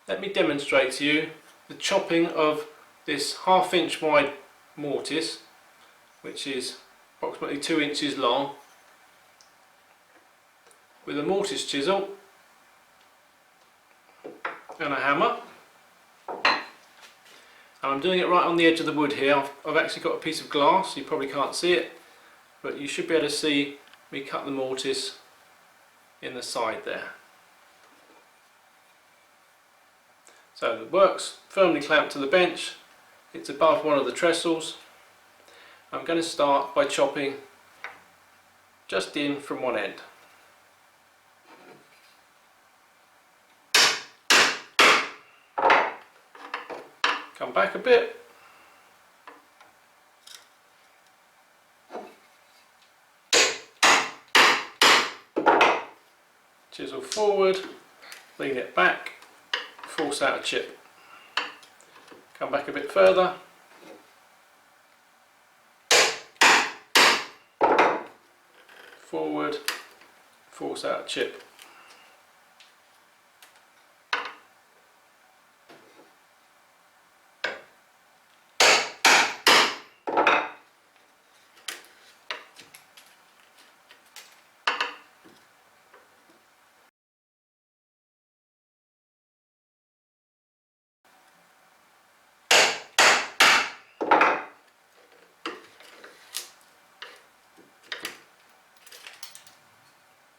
let me demonstrate to you the chopping of this 1/2 inch wide mortise, which is approximately 2 inches long, with a mortise chisel and a hammer. And I'm doing it right on the edge of the wood here. I've actually got a piece of glass, you probably can't see it, but you should be able to see me cut the mortise in the side there. So the work's firmly clamped to the bench, it's above one of the trestles. I'm going to start by chopping just in from one end. Come back a bit. Chisel forward, lean it back, force out a chip. Come back a bit further. Forward, force out a chip.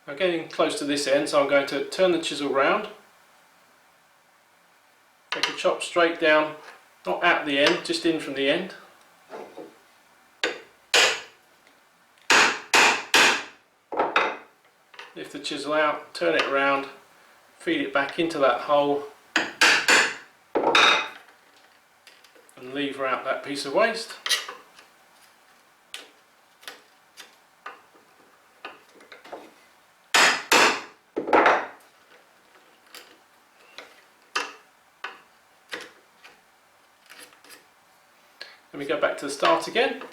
I'm getting close to this end, so I'm going to turn the chisel round, make a chop straight down, not at the end, just in from the end. Lift the chisel out, turn it around, feed it back into that hole and lever out that piece of waste. Let me go back to the start again.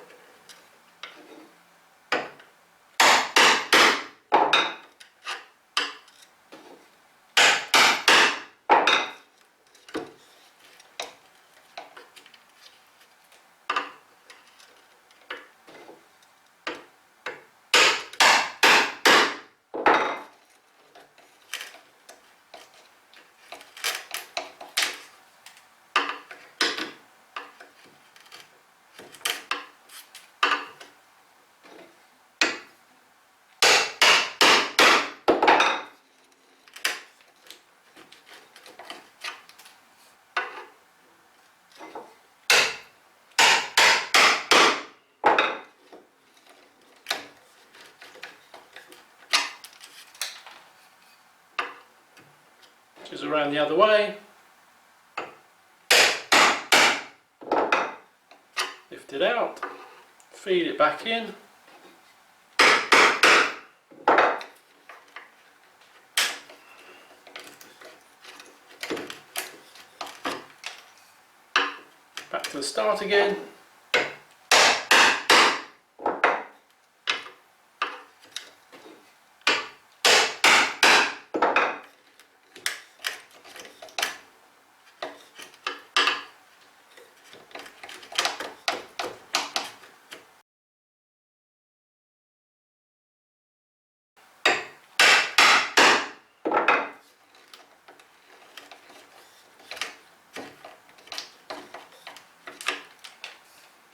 Chisel around the other way. Lift it out, feed it back in. Back to the start again.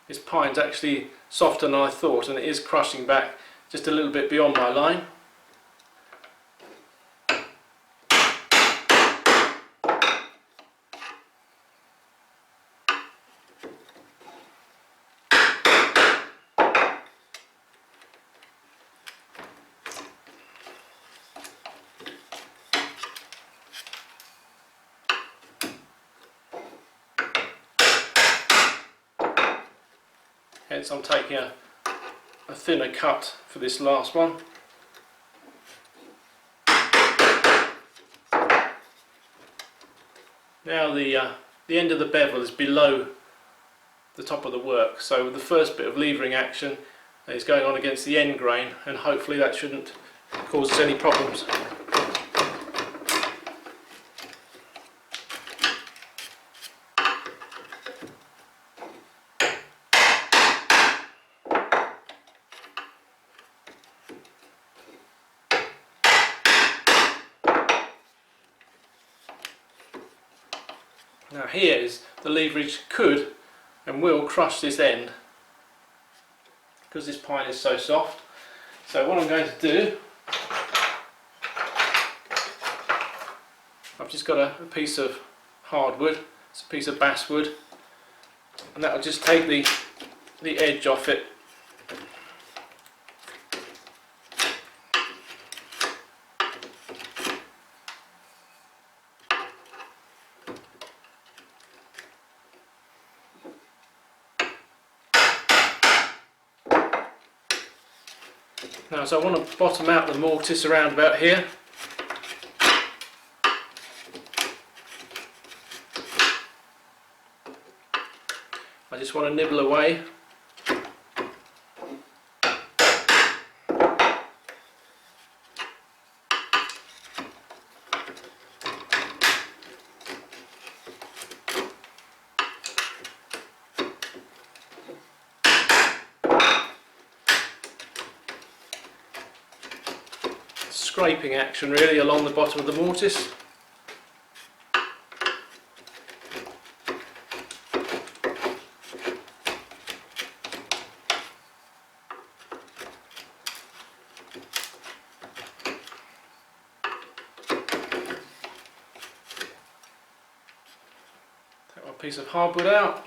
This pine's actually softer than I thought, and it is crushing back just a little bit beyond my line. Hence I'm taking a thinner cut for this last one. Now the end of the bevel is below the top of the work, so the first bit of levering action is going on against the end grain, and hopefully that shouldn't cause us any problems. Now here is the leverage could and will crush this end because this pine is so soft. So what I'm going to do, I've just got a piece of hardwood, it's a piece of basswood, and that will just take the edge off it. Now, so I want to bottom out the mortise around about here. I just want to nibble away. Scraping action really along the bottom of the mortise. Take one piece of hardwood out.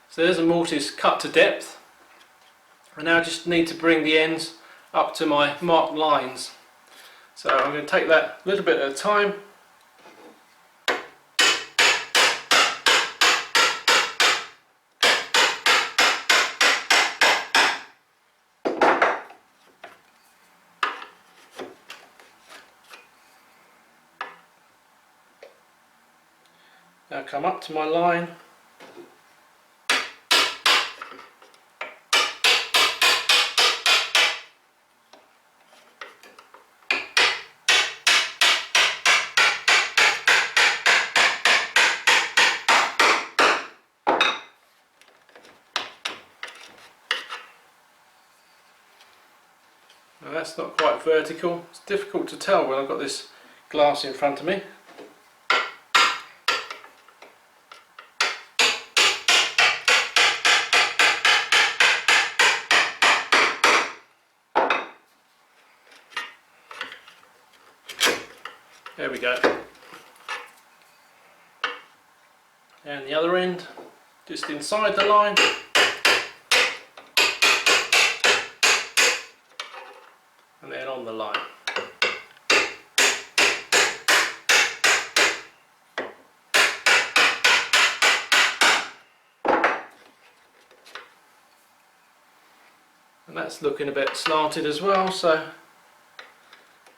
So there's a mortise cut to depth. I now just need to bring the ends up to my marked lines. So I'm going to take that a little bit at a time. Now come up to my line. Now that's not quite vertical. It's difficult to tell when I've got this glass in front of me. There we go. And the other end, just inside the line. And then on the line. And that's looking a bit slanted as well, so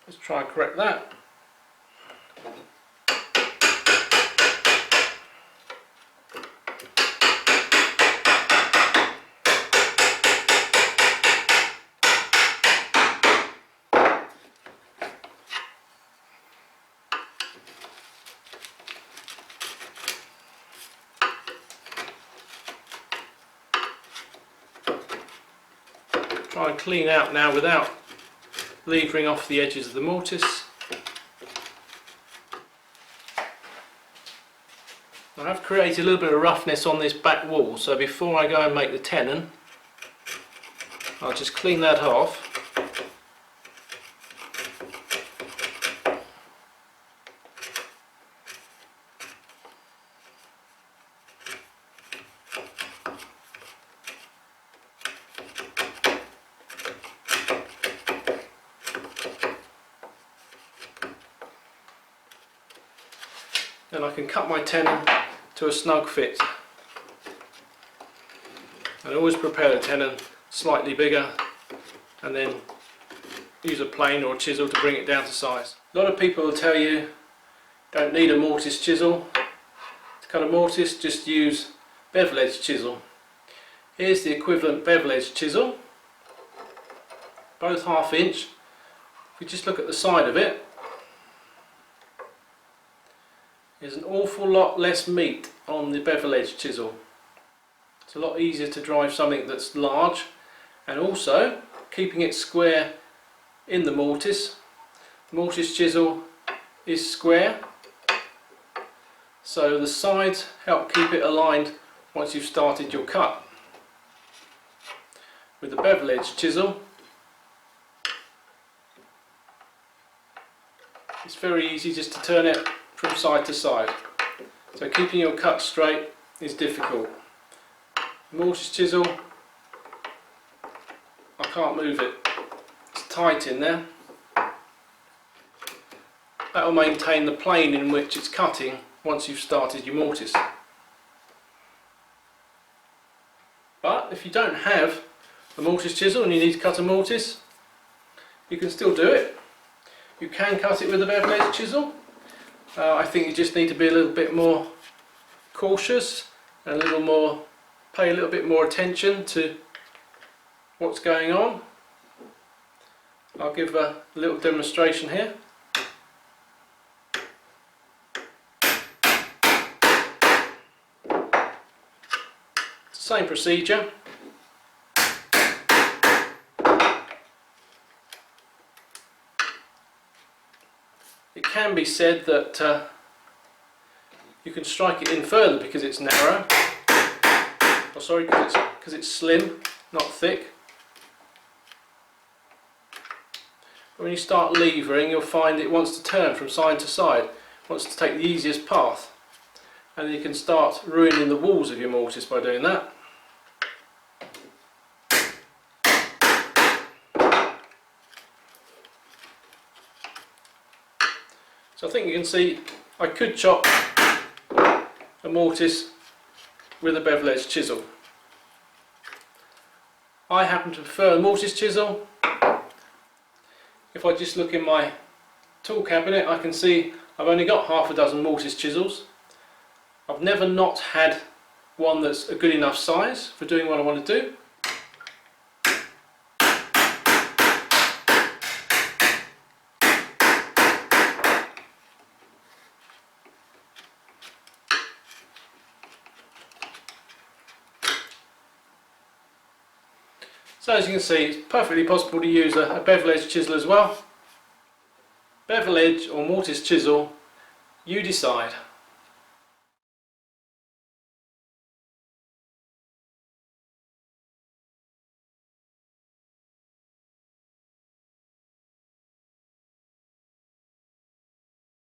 let's try and correct that. Try and clean out now without levering off the edges of the mortise. I've created a little bit of roughness on this back wall, so before I go and make the tenon, I'll just clean that off. Then I can cut my tenon to a snug fit. And always prepare the tenon slightly bigger and then use a plane or a chisel to bring it down to size. A lot of people will tell you don't need a mortise chisel. To cut a mortise, just use bevel edge chisel. Here's the equivalent bevel edge chisel. both 1/2 inch. If we just look at the side of it, there's an awful lot less meat on the bevel edge chisel. It's a lot easier to drive something that's large, and also keeping it square in the mortise. The mortise chisel is square, so the sides help keep it aligned once you've started your cut. With the bevel edge chisel, it's very easy just to turn it from side to side, so keeping your cut straight is difficult. Mortise chisel, I can't move it, it's tight in there. That will maintain the plane in which it's cutting once you've started your mortise. But if you don't have a mortise chisel and you need to cut a mortise, you can still do it. You can cut it with a bevel edge chisel. I think you just need to be a little bit more cautious and pay a little bit more attention to what's going on. I'll give a little demonstration here. Same procedure. It can be said that you can strike it in further because it's narrow. Oh, sorry, because it's slim, not thick. But when you start levering, you'll find it wants to turn from side to side. It wants to take the easiest path, and you can start ruining the walls of your mortise by doing that. So I think you can see I could chop a mortise with a bevel edge chisel. I happen to prefer a mortise chisel. If I just look in my tool cabinet, I can see I've only got 1/2 mortise chisels. I've never not had one that's a good enough size for doing what I want to do. So as you can see, it's perfectly possible to use a bevel edge chisel as well. Bevel edge or mortise chisel, you decide.